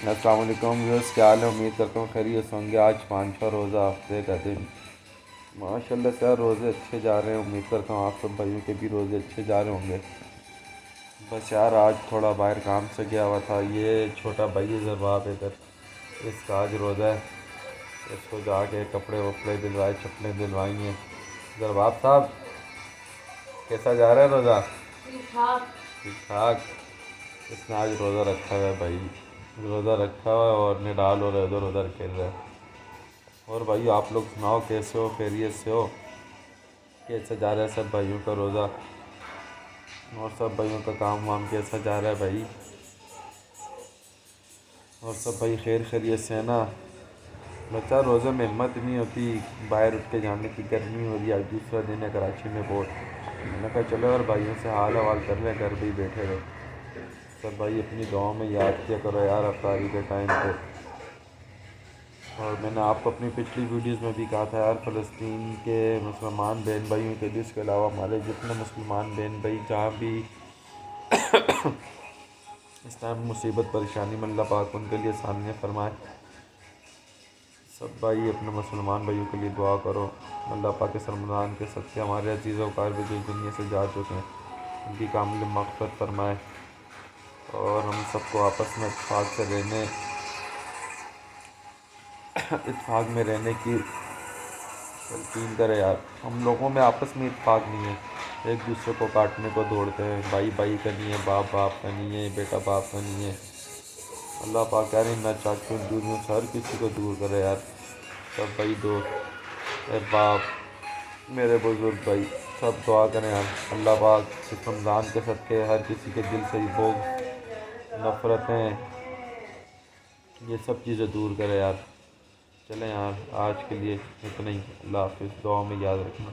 السلام علیکم ویورس، کیا حال ہے؟ امید کرتا ہوں خیریت سے ہوں گے۔ آج 5واں روزہ، ہفتے کا دن۔ ماشاء اللہ سے یار روزے اچھے جا رہے ہیں۔ امید کرتا ہوں آپ سب بھائیوں کے بھی روزے اچھے جا رہے ہوں گے۔ بس یار آج تھوڑا باہر کام سے گیا ہوا تھا۔ یہ چھوٹا بھائی ہے زرباب ادھر، اس کا آج روزہ ہے۔ اس کو جا کے کپڑے وپڑے دلوائے، چپلیں دلوائی ہیں۔ زرباب صاحب کیسا جا رہا ہے روزہ؟ ٹھیک ٹھاک ٹھیک ٹھاک۔ اس نے آج روزہ رکھا ہوا ہے بھائی، روزہ رکھا ہوا ہے اور نڈال ہو رہا ہے، ادھر ادھر کھیل رہا ہے۔ اور بھائی آپ لوگ سناؤ، کیسے ہو؟ خیریت سے ہو؟ کیسا جا رہا ہے سب بھائیوں کا روزہ؟ اور سب بھائیوں کا کام وام کیسا جا رہا ہے بھائی؟ اور سب بھائی خیر خیریت سے ہیں نا؟ بچہ روزے میں ہمت نہیں ہوتی باہر اٹھ کے جانے کی، گرمی ہو رہی ہے۔ آج دوسرا دن ہے کراچی میں بہت۔ میں نے کہا چلو یار بھائیوں سے حال حوال کر لیں، گھر پہ ہی بیٹھے رہے۔ سب بھائی اپنی دعاؤں میں یاد کیا کرو یار افطاری کے ٹائم پہ۔ اور میں نے آپ کو اپنی پچھلی ویڈیوز میں بھی کہا تھا یار، فلسطین کے مسلمان بہن بھائیوں کے لیے، اس کے علاوہ ہمارے جتنے مسلمان بہن بھائی جہاں بھی اس ٹائم مصیبت پریشانی میں، اللہ پاک ان کے لیے آسانیاں فرمائے۔ سب بھائی اپنے مسلمان بھائیوں کے لیے دعا کرو، اللہ پاک اس رمضان کے صدقے ہمارے عزیز و اقارب جو اس دنیا سے جا چکے ہیں ان کی کامل مغفرت فرمائے، اور ہم سب کو آپس میں اتفاق میں رہنے کی تلقین کرے یار۔ ہم لوگوں میں آپس میں اتفاق نہیں ہے، ایک دوسرے کو کاٹنے کو دوڑتے ہیں۔ بھائی بھائی کا نہیں ہے، باپ باپ کا نہیں ہے، بیٹا باپ کا نہیں ہے۔ اللہ پاک کہہ رہے ہیں نہ چاچوں دودھوں سے ہر کسی کو دور کرے یار۔ سب بھائی دوست احباب میرے بزرگ بھائی سب دعا کریں یار، اللہ پاک اس رمضان کے صدقے ہر کسی کے دل سے بغض، نفرتیں، یہ سب چیزیں دور کرے یار۔ چلیں یار آج کے لیے اتنا ہی، اللہ حافظ، دعاؤں میں یاد رکھنا۔